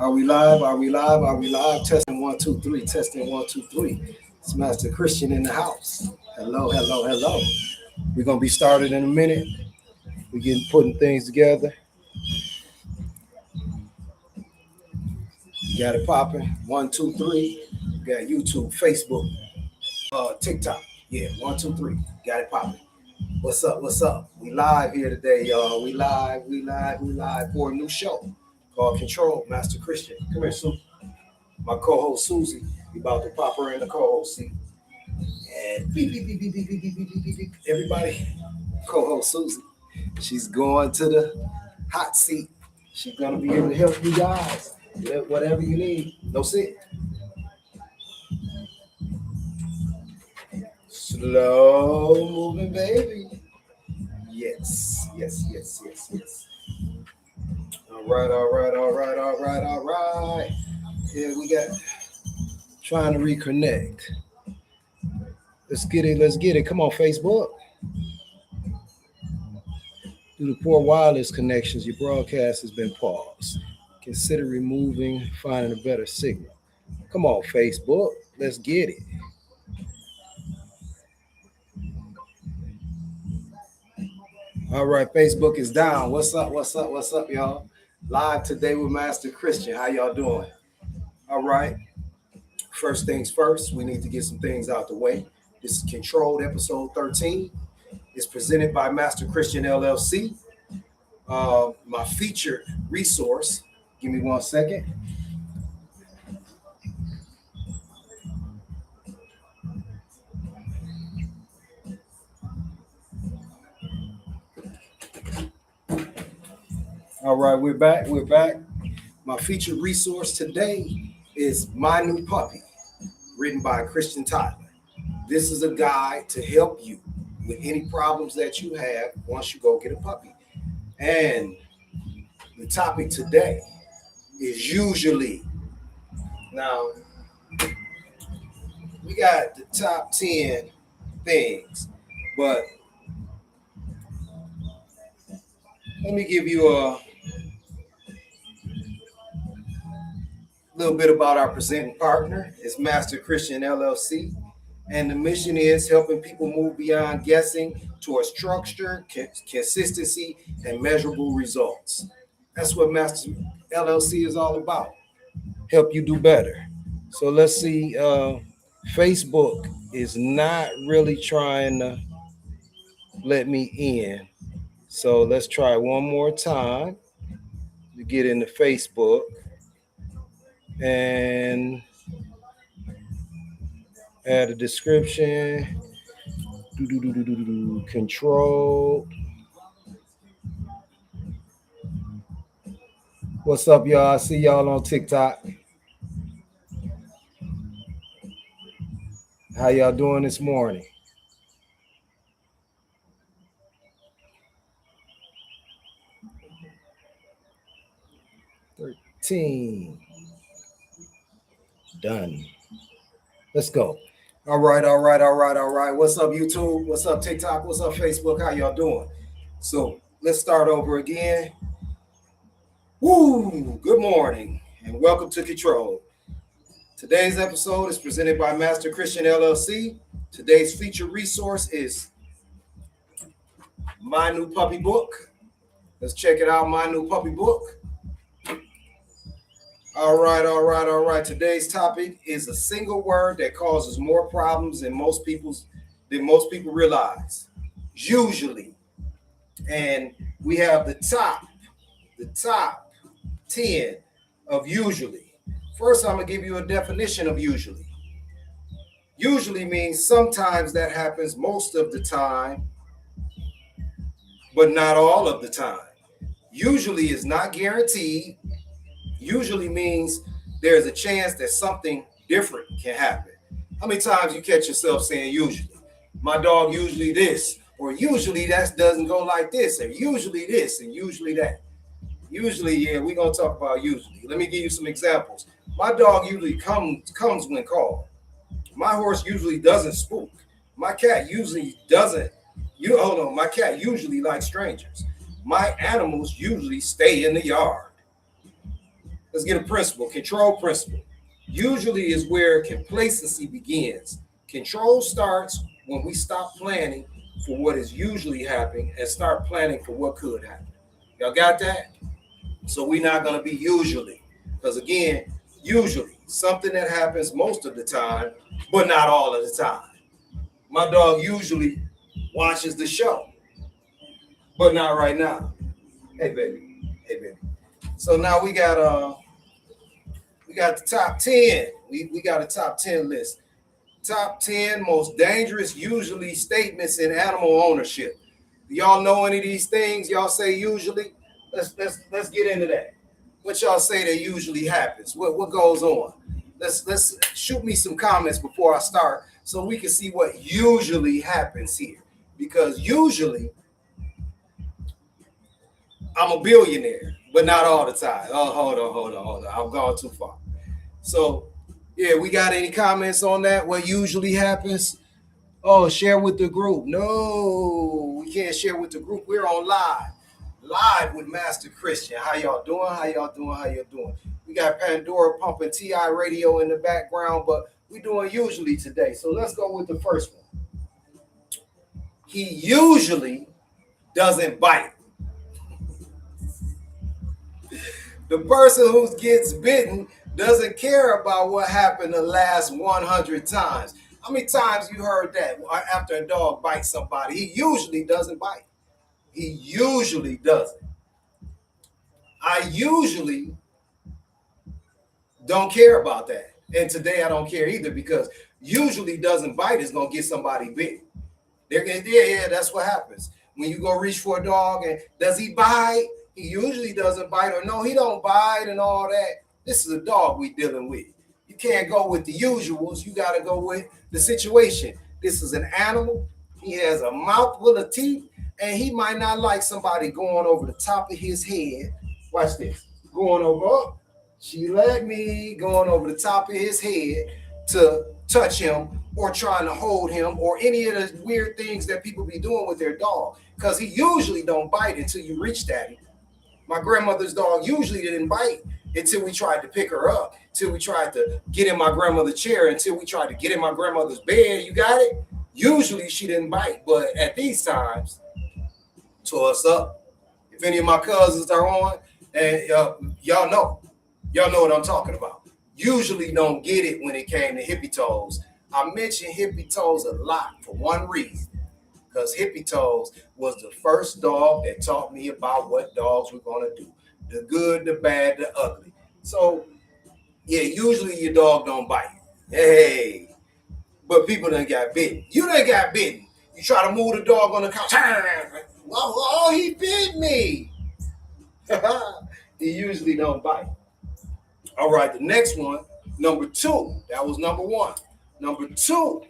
Are we live? Are we live? Are we live? Testing 1 2 3. Testing 1 2 3. It's Master Christian in the house. Hello, hello, hello. We're gonna be started in a minute. We're getting putting things together. Got it popping. 1 2 3. Got YouTube, Facebook, TikTok. Yeah, 1 2 3. Got it popping. What's up? What's up? We live here today, y'all. We live for a new show called Control. Master Christian. Come here, Sue. My co-host Susie. We about to pop her in the co-host seat. And beep, beep, beep, beep, beep, beep, beep, beep, beep, beep. Everybody, co-host Susie. She's going to the hot seat. She's gonna be able to help you guys. Whatever you need. No sit. Slow moving, baby. Yes. All right. Yeah, we got trying to reconnect. Let's get it. Come on, Facebook. Due to poor wireless connections, your broadcast has been paused. Consider finding a better signal. Come on, Facebook. Let's get it. All right, Facebook is down. What's up, y'all? Live today with Master Christian. How y'all doing? All right. First things first, we need to get some things out the way. This is Controlled episode 13. It's presented by Master Christian LLC. My featured resource. Give me 1 second. All right, we're back. My featured resource today is My New Puppy, written by Christian Tyler. This is a guide to help you with any problems that you have once you go get a puppy. And the topic today is usually. Now, we got the top 10 things, but let me give you a little bit about our presenting partner. It's Master Christian LLC, and the mission is helping people move beyond guessing towards structure, consistency, and measurable results. That's what Master LLC is all about. Help you do better. So let's see. Facebook is not really trying to let me in. So let's try one more time to get into Facebook. And add a description. Control. What's up, y'all? I see y'all on TikTok. How y'all doing this morning? Done. Let's go. All right. What's up, YouTube? What's up, TikTok? What's up, Facebook? How y'all doing? So let's start over again. Woo! Good morning and welcome to Control. Today's episode is presented by Master Christian LLC. Today's featured resource is My New Puppy Book. Let's check it out, My New Puppy Book. All right. Today's topic is a single word that causes more problems than most people realize. Usually. And we have the top 10 of usually. First, I'm going to give you a definition of usually. Usually means sometimes that happens most of the time, but not all of the time. Usually is not guaranteed. Usually means there's a chance that something different can happen. How many times you catch yourself saying usually? My dog usually this, or usually that doesn't go like this, and usually this, and usually that. Usually, yeah, we're going to talk about usually. Let me give you some examples. My dog usually comes when called. My horse usually doesn't spook. My cat usually doesn't. My cat usually likes strangers. My animals usually stay in the yard. Let's get a principle. Control principle. Usually is where complacency begins. Control starts when we stop planning for what is usually happening and start planning for what could happen. Y'all got that? So we're not going to be usually. Because again, usually something that happens most of the time, but not all of the time. My dog usually watches the show, but not right now. Hey baby. Hey baby. So now we got the top 10. We got a top 10 list. Top 10 most dangerous usually statements in animal ownership. Do y'all know any of these things? Y'all say usually? Let's get into that. What y'all say that usually happens? What goes on? Let's shoot me some comments before I start so we can see what usually happens here. Because usually I'm a billionaire, but not all the time. Oh, hold on. I've gone too far. So, yeah, we got any comments on that? What usually happens? Oh, share with the group. No, we can't share with the group. We're on live with Master Christian. How y'all doing? We got Pandora pumping TI radio in the background, but we're doing usually today. So let's go with the first one. He usually doesn't bite. The person who gets bitten doesn't care about what happened the last 100 times. How many times you heard that after a dog bites somebody? He usually doesn't bite. He usually doesn't. I usually don't care about that. And today I don't care either because usually doesn't bite is going to get somebody bit. Yeah, that's what happens. When you go reach for a dog and does he bite? He usually doesn't bite, or no, he don't bite and all that. This is a dog we dealing with. You can't go with the usuals. You got to go with the situation. This is an animal. He has a mouthful of teeth, and he might not like somebody going over the top of his head. Watch this. Going over, she let me, going over the top of his head to touch him or trying to hold him or any of the weird things that people be doing with their dog. Because he usually don't bite until you reach at him. My grandmother's dog usually didn't bite until we tried to pick her up, until we tried to get in my grandmother's chair, until we tried to get in my grandmother's bed. You got it? Usually she didn't bite, but at these times, tore us up. If any of my cousins are on, and y'all know what I'm talking about. Usually don't get it when it came to Hippie Toes. I mention Hippie Toes a lot for one reason. Because Hippie Toes was the first dog that taught me about what dogs were going to do. The good, the bad, the ugly. So, yeah, usually your dog don't bite. Hey, but people done got bitten. You done got bitten. You try to move the dog on the couch. Oh, he bit me. He usually don't bite. All right, the next one, number 2. That was number 1. Number 2,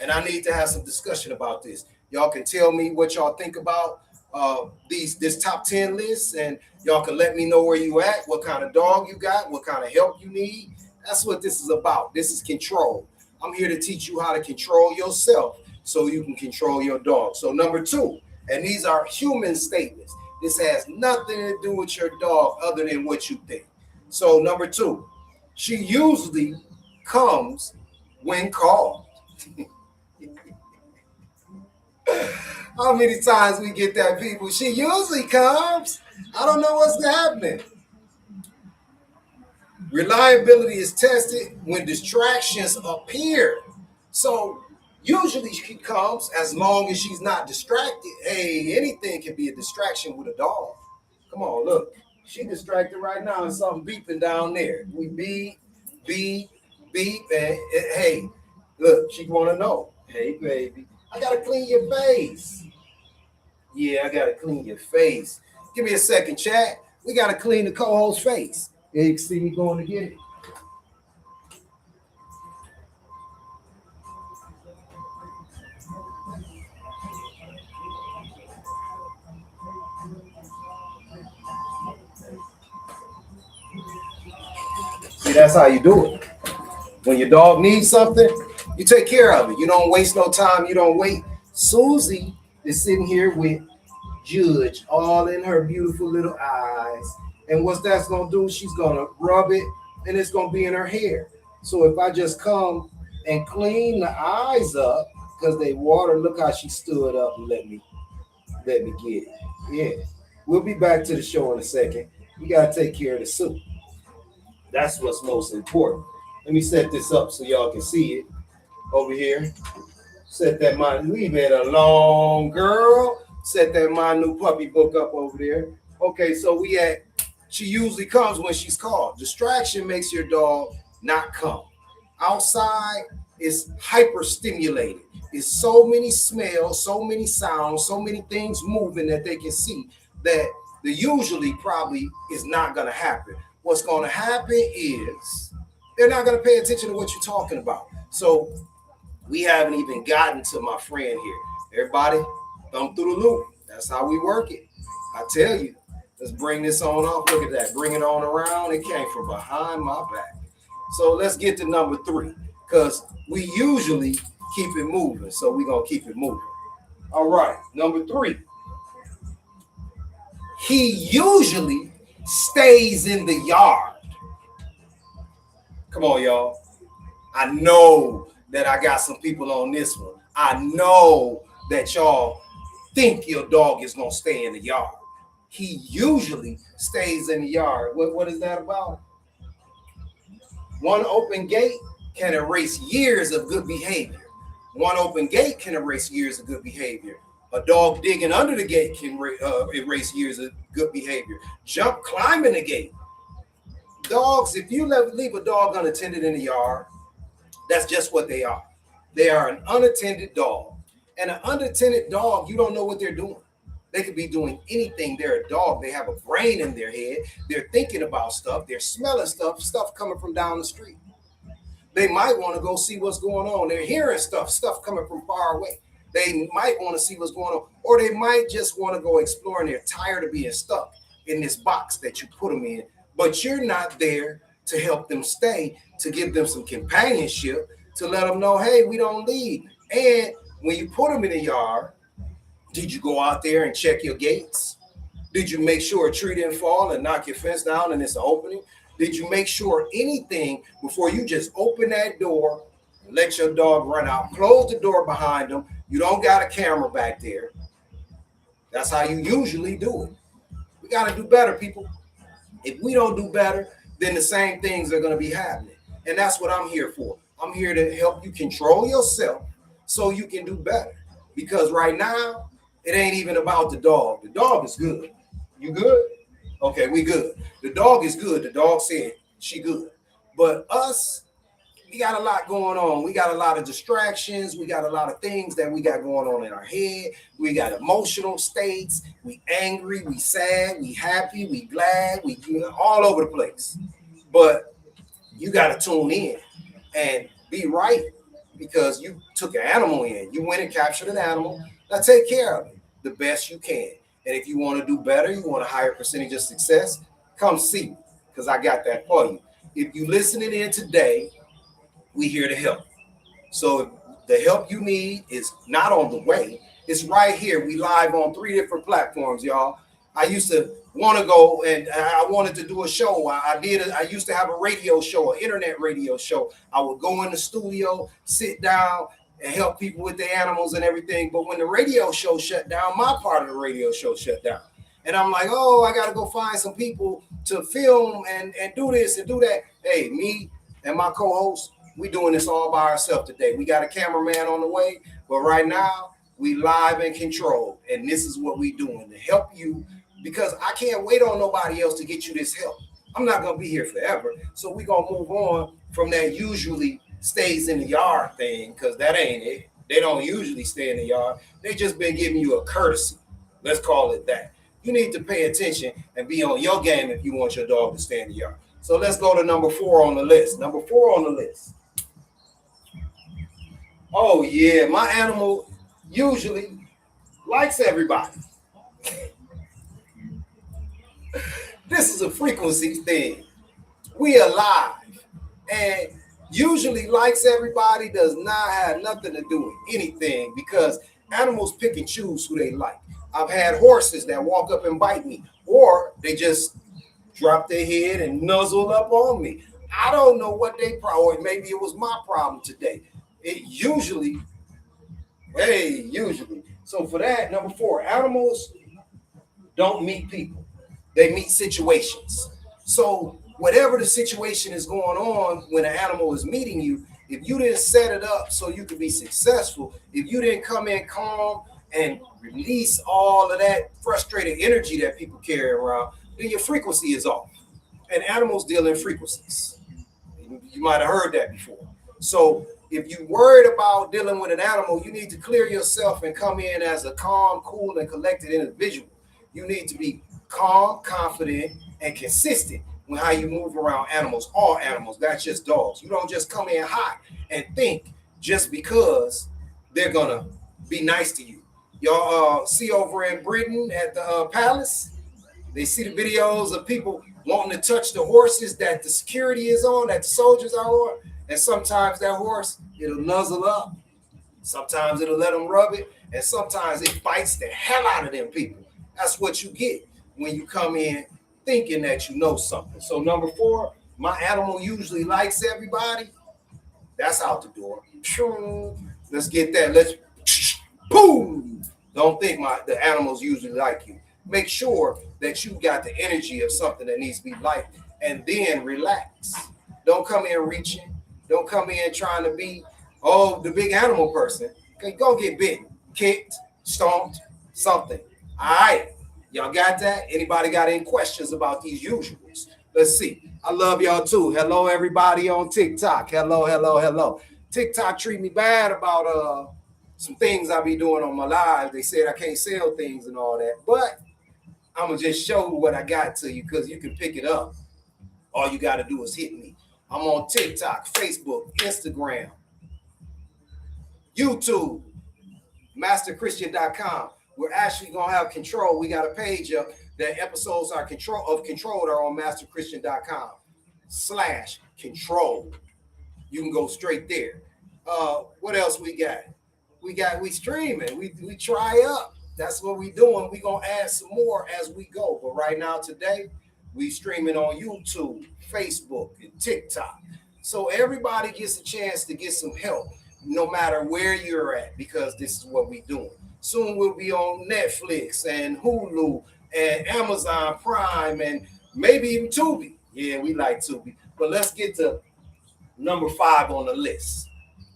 and I need to have some discussion about this. Y'all can tell me what y'all think about this top 10 list, and y'all can let me know where you at, what kind of dog you got, what kind of help you need. That's what this is about. This is control. I'm here to teach you how to control yourself so you can control your dog. So number 2, and these are human statements. This has nothing to do with your dog other than what you think. So number 2, she usually comes when called. How many times we get that, people? She usually comes. I don't know what's happening. Reliability is tested when distractions appear. So usually she comes as long as she's not distracted. Hey, anything can be a distraction with a dog. Come on, look. She distracted right now and something beeping down there. We beep, and hey, look, she want to know. Hey, baby, I got to clean your face. Yeah, I got to clean your face. Give me a second, chat. We got to clean the co-host's face. Yeah, you can see me going to get it. See, that's how you do it. When your dog needs something, you take care of it. You don't waste no time. You don't wait. Susie is sitting here with Judge all in her beautiful little eyes. And what that's going to do, she's going to rub it and it's going to be in her hair. So if I just come and clean the eyes up because they water, look how she stood up and let me get it. Yeah. We'll be back to the show in a second. We got to take care of the soup. That's what's most important. Let me set this up so y'all can see it over here. Set that leave it alone, girl. Set that my new puppy book up over there. Okay, so she usually comes when she's called. Distraction makes your dog not come. Outside is hyper stimulated. It's so many smells, so many sounds, so many things moving that they can see that the usually probably is not going to happen. What's going to happen is they're not going to pay attention to what you're talking about. So we haven't even gotten to my friend here. Everybody, thumb through the loop. That's how we work it. I tell you, let's bring this on off. Look at that. Bring it on around. It came from behind my back. So let's get to number 3 because we usually keep it moving. So we're going to keep it moving. All right. Number 3. He usually stays in the yard. Come on, y'all. I know that I got some people on this one. I know that y'all think your dog is going to stay in the yard. He usually stays in the yard. What is that about? One open gate can erase years of good behavior. One open gate can erase years of good behavior. A dog digging under the gate can erase years of good behavior. Jump climbing the gate. Dogs, if you leave a dog unattended in the yard, that's just what they are. They are an unattended dog. And an unattended dog, you don't know what they're doing. They could be doing anything. They're a dog. They have a brain in their head. They're thinking about stuff. They're smelling stuff coming from down the street. They might want to go see what's going on. They're hearing stuff coming from far away. They might want to see what's going on. Or they might just want to go explore and they're tired of being stuck in this box that you put them in. But you're not there to help them stay, to give them some companionship, to let them know, hey, we don't leave. And when you put them in the yard, did you go out there and check your gates? Did you make sure a tree didn't fall and knock your fence down and it's an opening? Did you make sure anything before you just open that door and let your dog run out? Close the door behind them. You don't got a camera back there. That's how you usually do it. We got to do better, people. If we don't do better, then the same things are going to be happening. And that's what I'm here for. I'm here to help you control yourself so you can do better. Because right now, it ain't even about the dog. The dog is good. You good? Okay, we good. The dog is good. The dog said she good. But us, we got a lot going on. We got a lot of distractions. We got a lot of things that we got going on in our head. We got emotional states. We angry, we sad, we happy, we glad, we all over the place. But you got to tune in and be right because you took an animal in. You went and captured an animal. Now take care of it the best you can. And if you want to do better, you want a higher percentage of success, come see me because I got that for you. If you listening in today, we here to help. So the help you need is not on the way. It's right here. We live on 3 different platforms, y'all. I used to want to go and I wanted to do a show. I used to have a radio show, an internet radio show. I would go in the studio, sit down and help people with the animals and everything. But when the radio show shut down, my part of the radio show shut down. And I'm like, oh, I got to go find some people to film and do this and do that. Hey, me and my co-host, we doing this all by ourselves today. We got a cameraman on the way, but right now we live and control. And this is what we doing to help you because I can't wait on nobody else to get you this help. I'm not going to be here forever. So we're going to move on from that usually stays in the yard thing because that ain't it. They don't usually stay in the yard. They just been giving you a courtesy. Let's call it that. You need to pay attention and be on your game if you want your dog to stay in the yard. So let's go to number 4 on the list. Number 4 on the list. Oh, yeah, my animal usually likes everybody. This is a frequency thing. We alive. And usually likes everybody does not have nothing to do with anything because animals pick and choose who they like. I've had horses that walk up and bite me, or they just drop their head and nuzzle up on me. I don't know what they problem, or maybe it was my problem today. It usually, usually. So for that, number 4, animals don't meet people. They meet situations. So whatever the situation is going on when an animal is meeting you, if you didn't set it up so you could be successful, if you didn't come in calm and release all of that frustrated energy that people carry around, then your frequency is off. And animals deal in frequencies. You might have heard that before. So if you're worried about dealing with an animal, you need to clear yourself and come in as a calm, cool, and collected individual. You need to be calm, confident, and consistent with how you move around animals, all animals, not just dogs. You don't just come in hot and think just because they're gonna be nice to you. Y'all see over in Britain at the palace, they see the videos of people wanting to touch the horses that the security is on, that the soldiers are on, and sometimes that horse, it'll nuzzle up. Sometimes it'll let them rub it, and sometimes it bites the hell out of them people. That's what you get when you come in thinking that you know something. So number 4, my animal usually likes everybody. That's out the door. Let's get that. Let's boom. Don't think the animals usually like you. Make sure that you got the energy of something that needs to be liked, and then relax. Don't come in reaching. Don't come in trying to be, the big animal person. Okay, go get bitten, kicked, stomped, something. All right. Y'all got that? Anybody got any questions about these usuals? Let's see. I love y'all too. Hello, everybody on TikTok. Hello. TikTok treat me bad about some things I be doing on my live. They said I can't sell things and all that, but I'm gonna just show what I got to you because you can pick it up. All you got to do is hit me. I'm on TikTok, Facebook, Instagram, YouTube, masterchristian.com. We're actually gonna have control. We got a page up that episodes are controlled are on masterchristian.com/control. You can go straight there. What else we got? We streaming. We try up. That's what we doing. We gonna add some more as we go. But right now today, we streaming on YouTube, Facebook, and TikTok. So everybody gets a chance to get some help, no matter where you're at, because this is what we doing. Soon we'll be on Netflix and Hulu and Amazon Prime and maybe even Tubi. Yeah, we like Tubi. But let's get to number 5 on the list.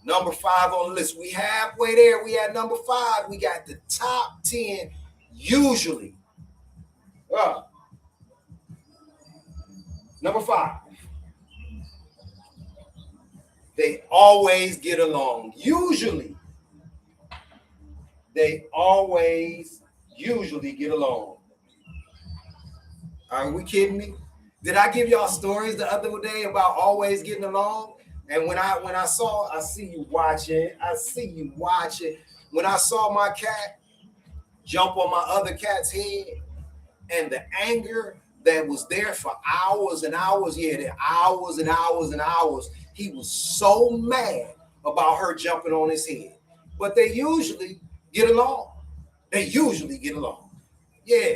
Number 5 on the list. We halfway there. We at number 5. We got the top 10 usually. Number 5. They always get along. Usually. They always usually get along. Are we kidding me? Did I give y'all stories the other day about always getting along? And when I saw, I see you watching. When I saw my cat jump on my other cat's head, and the anger that was there for hours and hours, hours and hours and hours, he was so mad about her jumping on his head. But they usually get along. Yeah.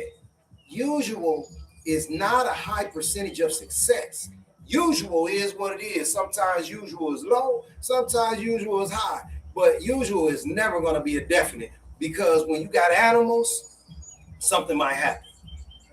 Usual is not a high percentage of success. Usual is what it is. Sometimes usual is low, sometimes usual is high, but usual is never going to be a definite, because when you got animals, something might happen.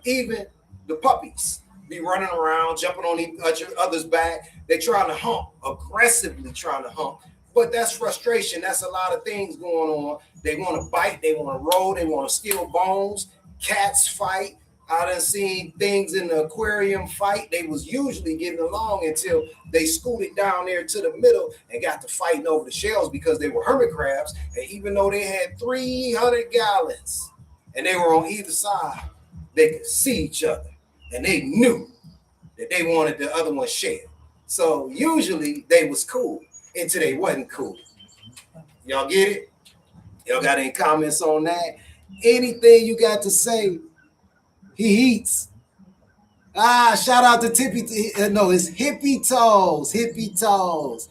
Even the puppies be running around, jumping on each other's back. They're trying to hump, aggressively trying to hump, but that's frustration. That's a lot of things going on. They want to bite, they want to roll, they want to steal bones. Cats fight. I done seen things in the aquarium fight. They was usually getting along until they scooted down there to the middle and got to fighting over the shells because they were hermit crabs. And even though they had 300 gallons and they were on either side, they could see each other and they knew that they wanted the other one shared. So usually they was cool until they wasn't cool. Y'all get it? Y'all got any comments on that? Anything you got to say? He eats. Shout out to Tippy. No, it's Hippie Toes. Hippie Toes.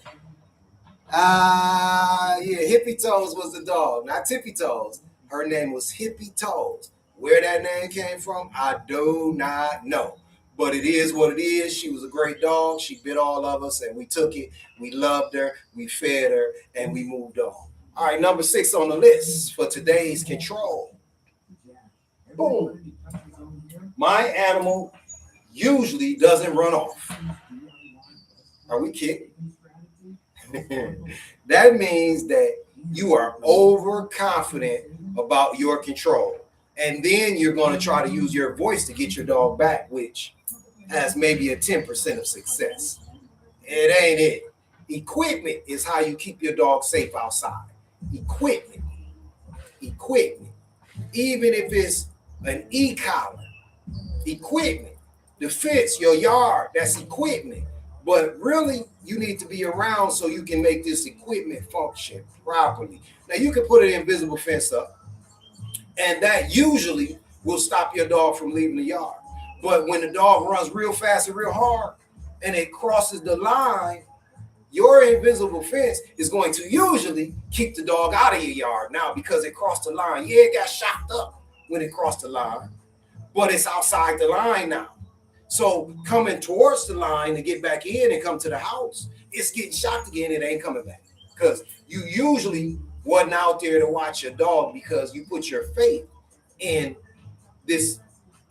Hippie Toes was the dog, not Tippy Toes. Her name was Hippie Toes. Where that name came from, I do not know. But it is what it is. She was a great dog. She bit all of us, and we took it. We loved her. We fed her, and we moved on. All right, number 6 on the list for today's control. Boom. My animal usually doesn't run off. Are we kidding? That means that you are overconfident about your control. And then you're going to try to use your voice to get your dog back, which has maybe a 10% of success. It ain't it. Equipment is how you keep your dog safe outside. Equipment. Even if it's an e-collar, equipment. The fence, your yard, that's equipment. But really, you need to be around so you can make this equipment function properly. Now, you can put an invisible fence up, and that usually will stop your dog from leaving the yard. But when the dog runs real fast and real hard, and it crosses the line, your invisible fence is going to usually keep the dog out of your yard now because it crossed the line. Yeah, it got shocked up when it crossed the line, but it's outside the line now. So coming towards the line to get back in and come to the house, it's getting shocked again. It ain't coming back because you usually wasn't out there to watch your dog because you put your faith in this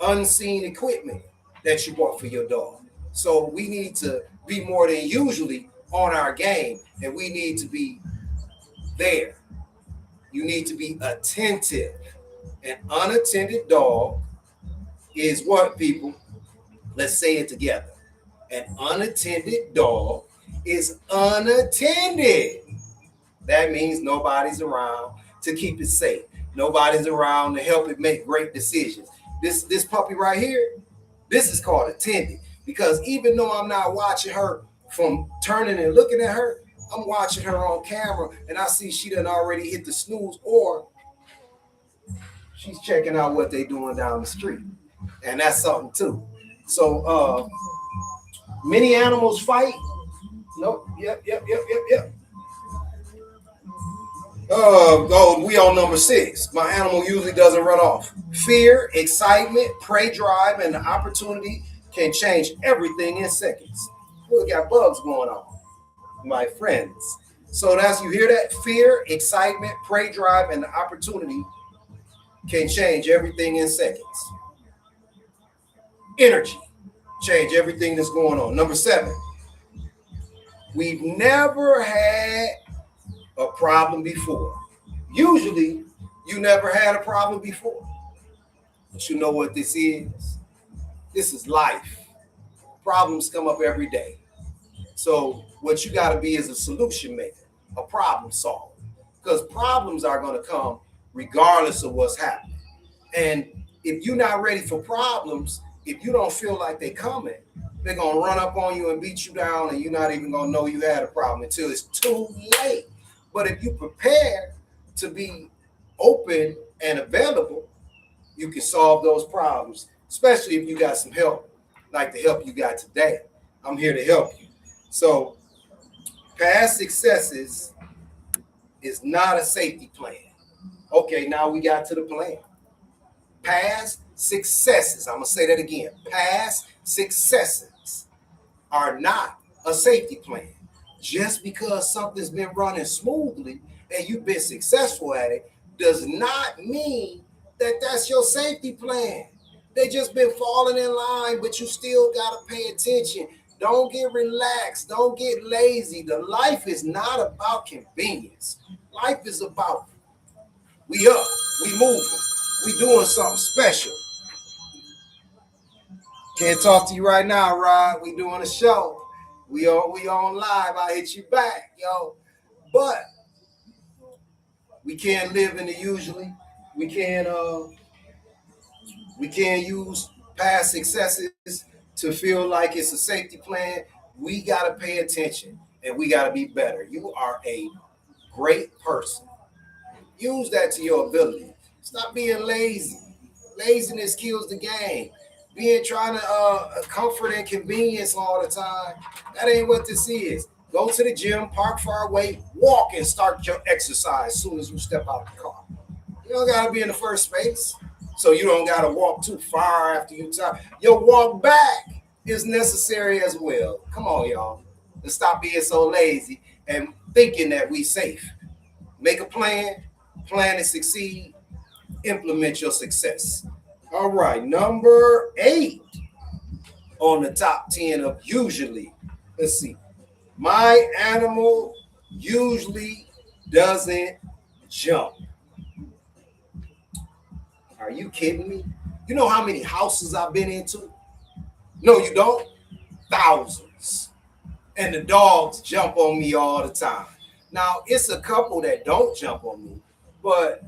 unseen equipment that you bought for your dog. So we need to be more than usually on our game, and we need to be there. You need to be attentive. An unattended dog is what, people? Let's say it together. An unattended dog is unattended. That means nobody's around to keep it safe. Nobody's around to help it make great decisions. This puppy right here, this is called attended, because even though I'm not watching her from turning and looking at her, I'm watching her on camera, and I see she done already hit the snooze, or she's checking out what they doing down the street, and that's something too. So many animals fight. Nope. Yep. We on number 6. My animal usually doesn't run off. Fear, excitement, prey drive, and the opportunity can change everything in seconds. We got bugs going on, my friends. So that's, you hear that? Fear, excitement, prey drive, and the opportunity can change everything in seconds. Energy, change everything that's going on. Number 7, we've never had a problem before. Usually, you never had a problem before. But you know what this is? This is life. Problems come up every day. So what you got to be is a solution maker, a problem solver, because problems are going to come regardless of what's happening. And if you're not ready for problems, if you don't feel like they're coming, they're going to run up on you and beat you down, and you're not even going to know you had a problem until it's too late. But if you prepare to be open and available, you can solve those problems, especially if you got some help, like the help you got today. I'm here to help you. So past successes is not a safety plan. Okay, now we got to the plan. Past successes, I'm going to say that again. Past successes are not a safety plan. Just because something's been running smoothly and you've been successful at it does not mean that that's your safety plan. They just been falling in line, but you still got to pay attention. Don't get relaxed. Don't get lazy. The life is not about convenience. Life is about we up, we moving, we doing something special. Can't talk to you right now, Rod. We doing a show. We on live. I hit you back, yo. But we can't live in the usually. We can't use past successes to feel like it's a safety plan. We gotta pay attention and we gotta be better. You are a great person. Use that to your ability. Stop being lazy. Laziness kills the game. Trying to comfort and convenience all the time. That ain't what this is. Go to the gym, park far away, walk and start your exercise as soon as you step out of the car. You don't gotta be in the first space. So you don't gotta walk too far after you time. You'll walk back is necessary as well. Come on, y'all. Let's stop being so lazy and thinking that we safe. Make a plan to succeed, implement your success. All right, number 8 on the top 10 of usually. Let's see. My animal usually doesn't jump. Are you kidding me? You know how many houses I've been into? No, you don't? Thousands. And the dogs jump on me all the time. Now, it's a couple that don't jump on me, but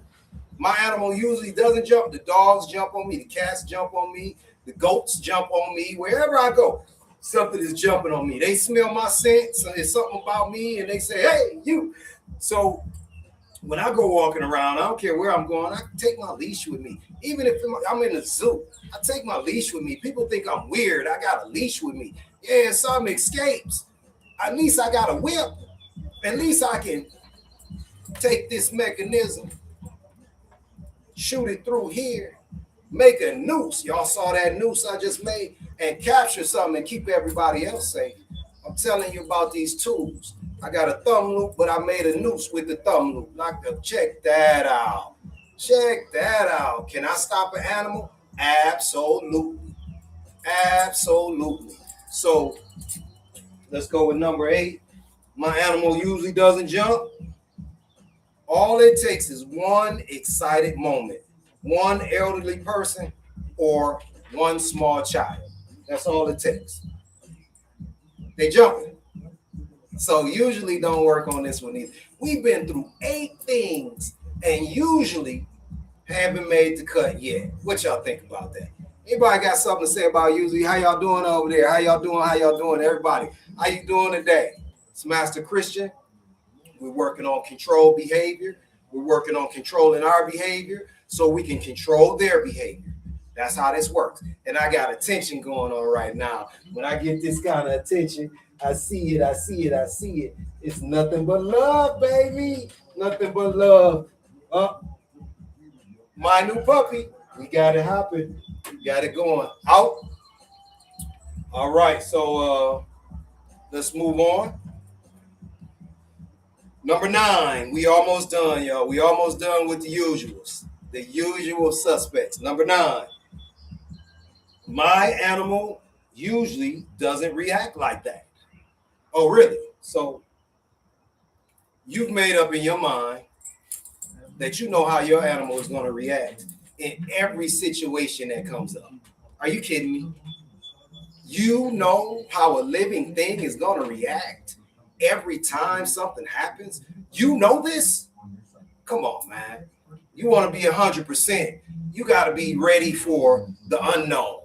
my animal usually doesn't jump. The dogs jump on me. The cats jump on me. The goats jump on me. Wherever I go, something is jumping on me. They smell my scent. So there's something about me, and they say, hey, you. So when I go walking around, I don't care where I'm going, I take my leash with me. Even if I'm in a zoo, I take my leash with me. People think I'm weird. I got a leash with me. Yeah, some escapes. At least I got a whip. At least I can take this mechanism, shoot it through here, make a noose. Y'all saw that noose I just made, and capture something and keep everybody else safe. I'm telling you about these tools. I got a thumb loop, but I made a noose with the thumb loop. Check that out. Check that out. Can I stop an animal? Absolutely. Absolutely. So let's go with number 8. My animal usually doesn't jump. All it takes is one excited moment, one elderly person, or one small child. That's all it takes. They jumping. So usually don't work on this one either. We've been through 8 things and usually haven't made the cut yet. What y'all think about that? Anybody got something to say about usually? How y'all doing over there? How y'all doing? How y'all doing, everybody? How you doing today? It's Master Christian. We're working on control behavior. We're working on controlling our behavior so we can control their behavior. That's how this works. And I got attention going on right now. When I get this kind of attention, I see it, I see it, I see it. It's nothing but love, baby. Nothing but love. My new puppy. We got it hopping. We got it going. Out. All right, so let's move on. Number 9. We almost done, y'all. We almost done with the usuals. The usual suspects. Number 9. My animal usually doesn't react like that. Oh, really? So you've made up in your mind that you know how your animal is going to react in every situation that comes up. Are you kidding me? You know how a living thing is going to react every time something happens. You know this? Come on, man. You want to be 100%. You got to be ready for the unknown.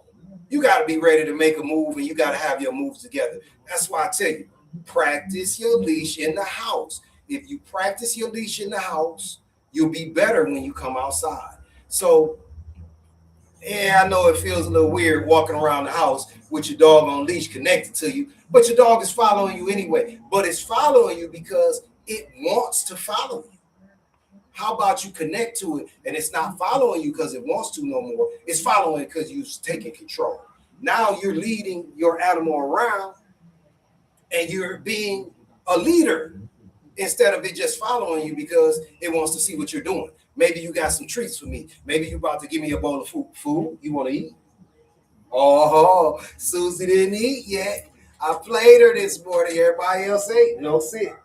You got to be ready to make a move, and you got to have your moves together. That's why I tell you, practice your leash in the house. If you practice your leash in the house, you'll be better when you come outside. So, yeah, I know it feels a little weird walking around the house with your dog on leash connected to you, but your dog is following you anyway. But it's following you because it wants to follow you. How about you connect to it and it's not following you because it wants to no more. It's following because you've taken control. Now you're leading your animal around and you're being a leader instead of it just following you because it wants to see what you're doing. Maybe you got some treats for me. Maybe you're about to give me a bowl of food. You want to eat? Oh, Susie didn't eat yet. I played her this morning. Everybody else ate. No sit.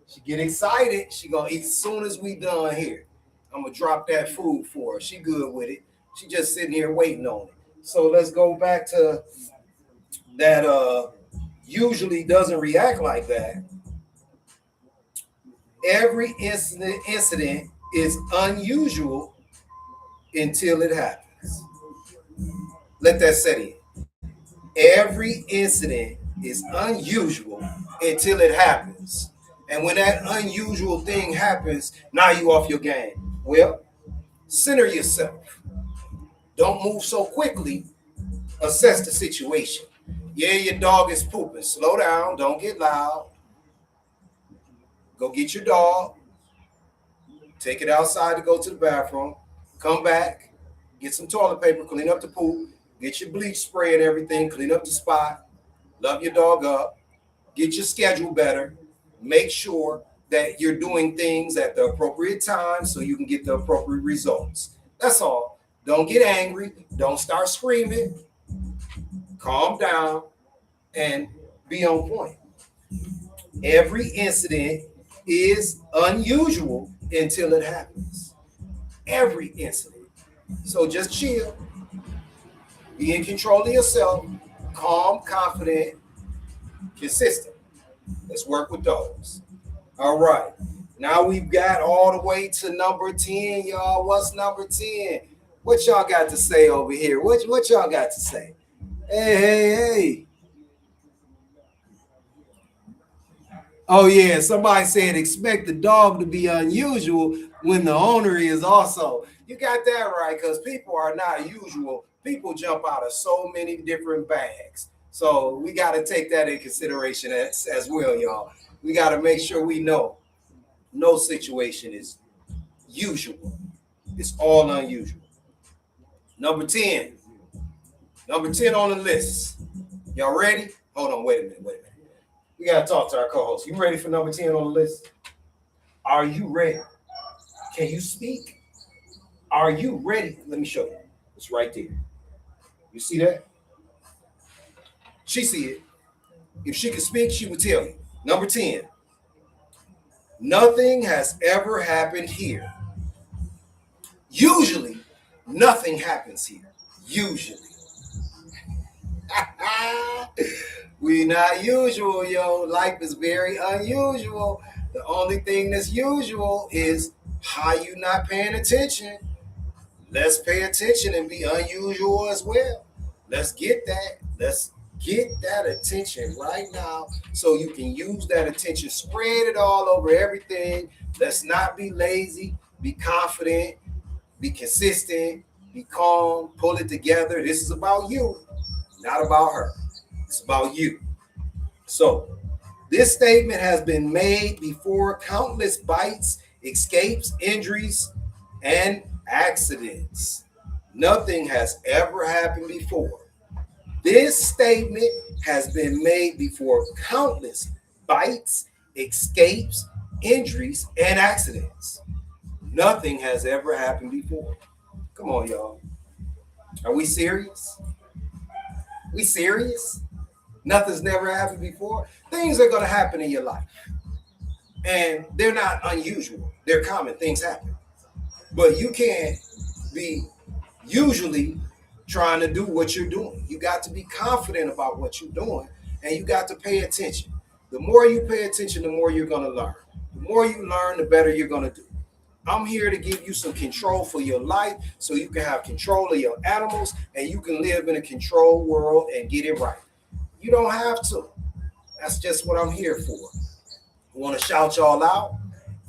She get excited. She gonna eat as soon as we done here. I'm gonna drop that food for her. She good with it. She just sitting here waiting on it. So let's go back to that usually doesn't react like that. Every incident is unusual until it happens. Let that set in. Every incident is unusual until it happens. And when that unusual thing happens, now you off your game. Well, center yourself. Don't move so quickly. Assess the situation. Yeah, your dog is pooping. Slow down. Don't get loud. Go get your dog. Take it outside to go to the bathroom. Come back. Get some toilet paper. Clean up the poop. Get your bleach spray and everything. Clean up the spot. Love your dog up. Get your schedule better. Make sure that you're doing things at the appropriate time so you can get the appropriate results. That's all. Don't get angry. Don't start screaming. Calm down and be on point. Every incident is unusual until it happens. Every incident. So just chill. Be in control of yourself. Calm, confident, consistent. Let's work with those. All right. Now we've got all the way to number 10, y'all. What's number 10? What y'all got to say over here? What y'all got to say? Hey. Oh, yeah. Somebody said expect the dog to be unusual when the owner is also. You got that right, because people are not usual. People jump out of so many different bags. So we got to take that in consideration as well, y'all. We got to make sure we know no situation is usual. It's all unusual. Number 10. Number 10 on the list. Y'all ready? Hold on, wait a minute. We got to talk to our co-host. You ready for number 10 on the list? Are you ready? Can you speak? Are you ready? Let me show you. It's right there. You see that? She see it. If she could speak, she would tell you. Number 10. Nothing has ever happened here. Usually, nothing happens here. Usually. We not usual, yo. Life is very unusual. The only thing that's usual is how you not paying attention. Let's pay attention and be unusual as well. Let's get that. Let's get that attention right now so you can use that attention. Spread it all over everything. Let's not be lazy. Be confident. Be consistent. Be calm. Pull it together. This is about you, not about her. It's about you. So this statement has been made before countless bites, escapes, injuries, and accidents. Nothing has ever happened before. This statement has been made before countless bites, escapes, injuries, and accidents. Nothing has ever happened before. Come on, y'all. Are we serious? We serious? Nothing's never happened before. Things are going to happen in your life. And they're not unusual. They're common. Things happen. But you can't be usually trying to do what you're doing. You got to be confident about what you're doing, and you got to pay attention. The more you pay attention, the more you're going to learn. The more you learn, the better you're going to do. I'm here to give you some control for your life so you can have control of your animals and you can live in a controlled world and get it right. You don't have to. That's just what I'm here for. I want to shout y'all out.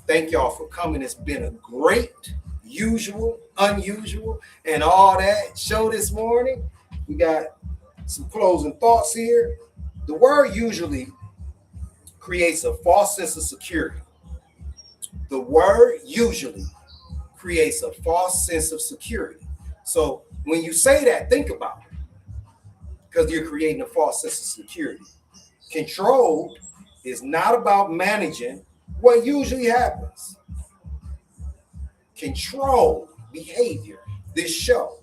Thank y'all for coming. It's been a great, usual, unusual, and all that show this morning. We got some closing thoughts here. The word usually creates a false sense of security. The word usually creates a false sense of security. So when you say that, think about it, because you're creating a false sense of security. Control is not about managing what usually happens. Control behavior, this show,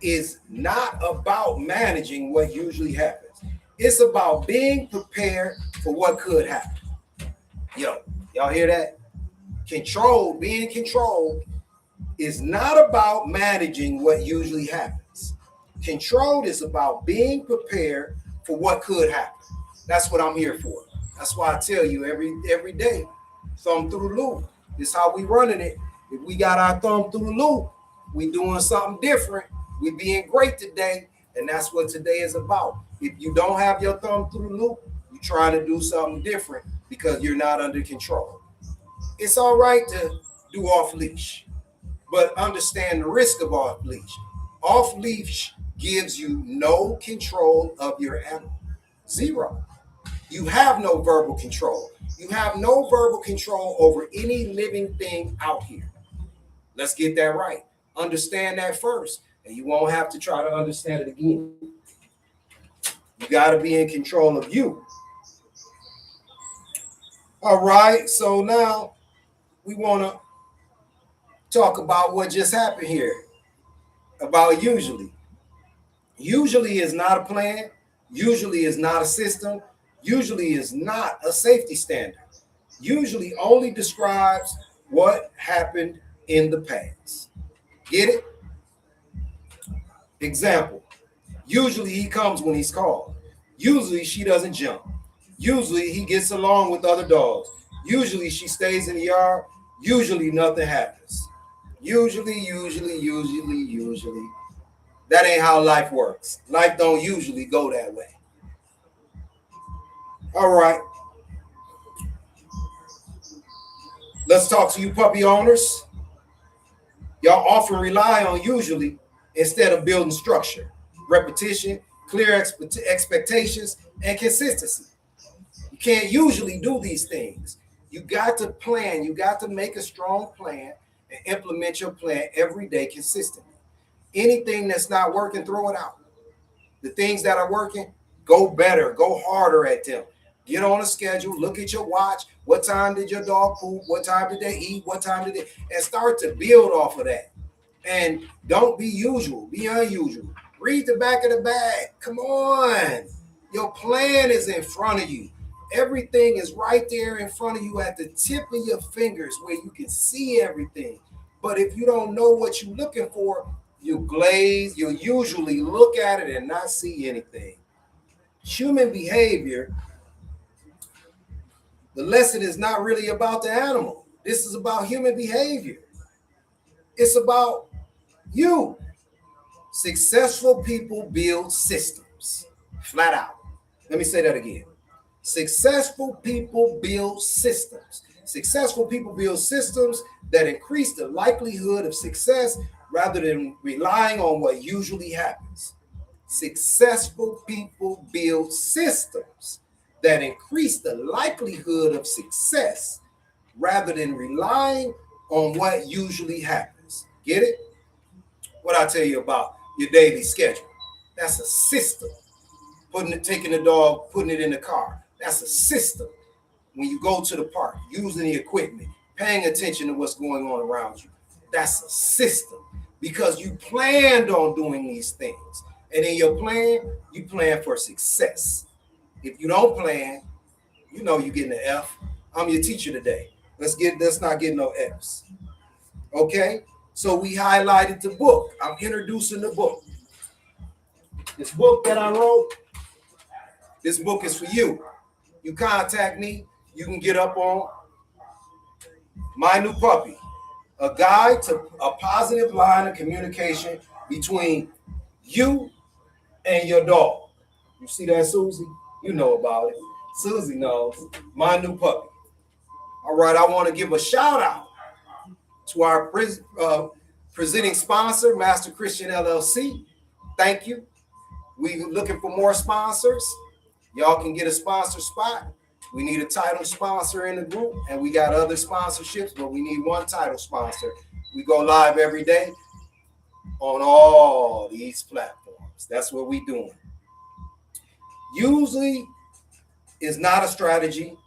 is not about managing what usually happens. It's about being prepared for what could happen. Yo, y'all hear that? Control, being controlled, is not about managing what usually happens. Control is about being prepared for what could happen. That's what I'm here for. That's why I tell you every day, thumb through the loop. This is how we running it. If we got our thumb through the loop, we doing something different. We being great today, and that's what today is about. If you don't have your thumb through the loop, you're trying to do something different because you're not under control. It's all right to do off leash, but understand the risk of off leash. Off leash gives you no control of your animal. Zero. You have no verbal control. You have no verbal control over any living thing out here. Let's get that right. Understand that first. and you won't have to try to understand it again. You got to be in control of you. All right, so now we want to talk about what just happened here about usually. Usually is not a plan. Usually is not a system. Usually is not a safety standard. Usually only describes what happened in the past. Get it? Example. Usually he comes when he's called. Usually she doesn't jump. Usually he gets along with other dogs. Usually she stays in the yard. Usually nothing happens. Usually. That ain't how life works. Life don't usually go that way. All right. Let's talk to you puppy owners. Y'all often rely on usually instead of building structure, repetition, clear expectations, and consistency. You can't usually do these things. You got to plan. You got to make a strong plan and implement your plan every day consistently. Anything that's not working, throw it out. The things that are working, go better, go harder at them. Get on a schedule, look at your watch. What time did your dog poop? What time did they eat? What time did they? And start to build off of that. And don't be usual, be unusual. Read the back of the bag. Come on. Your plan is in front of you. Everything is right there in front of you at the tip of your fingers where you can see everything. But if you don't know what you're looking for, you glaze, you'll usually look at it and not see anything. Human behavior, the lesson is not really about the animal. This is about human behavior. It's about you. Successful people build systems, flat out. Let me say that again. Successful people build systems. Successful people build systems that increase the likelihood of success rather than relying on what usually happens. Successful people build systems that increase the likelihood of success rather than relying on what usually happens. Get it? What I tell you about your daily schedule. That's a system. Taking the dog, putting it in the car. That's a system. When you go to the park, using the equipment, paying attention to what's going on around you. That's a system because you planned on doing these things. And in your plan, you plan for success. If you don't plan, you know you're getting an F. I'm your teacher today. Let's not get no F's. Okay? So we highlighted the book. I'm introducing the book. This book that I wrote, this book is for you. You contact me, you can get up on My New Puppy, a guide to a positive line of communication between you and your dog. You see that, Susie? You know about it. Susie knows. My New Puppy. All right, I want to give a shout out to our presenting sponsor, Master Christian LLC. Thank you. We're looking for more sponsors. Y'all can get a sponsor spot. We need a title sponsor in the group, and we got other sponsorships, but we need one title sponsor. We go live every day on all these platforms. That's what we're doing. Usually is not a strategy.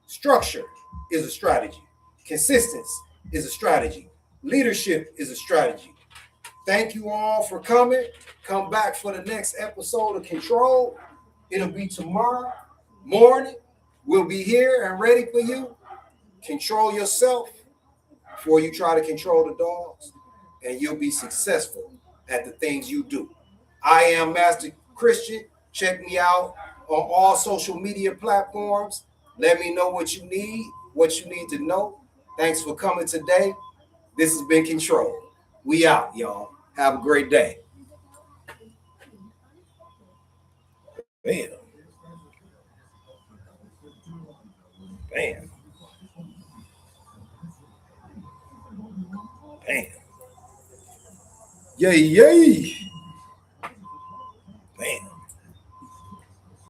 Structure is a strategy. Consistency is a strategy. Leadership is a strategy. Thank you all for coming. Come back for the next episode of Control. It'll be tomorrow morning. We'll be here and ready for you. Control yourself before you try to control the dogs, and you'll be successful at the things you do. I am Master Christian. Check me out on all social media platforms. Let me know what you need to know. Thanks for coming today. This has been Control. We out, y'all. Have a great day. Bam. Bam. Bam. Yay, yay.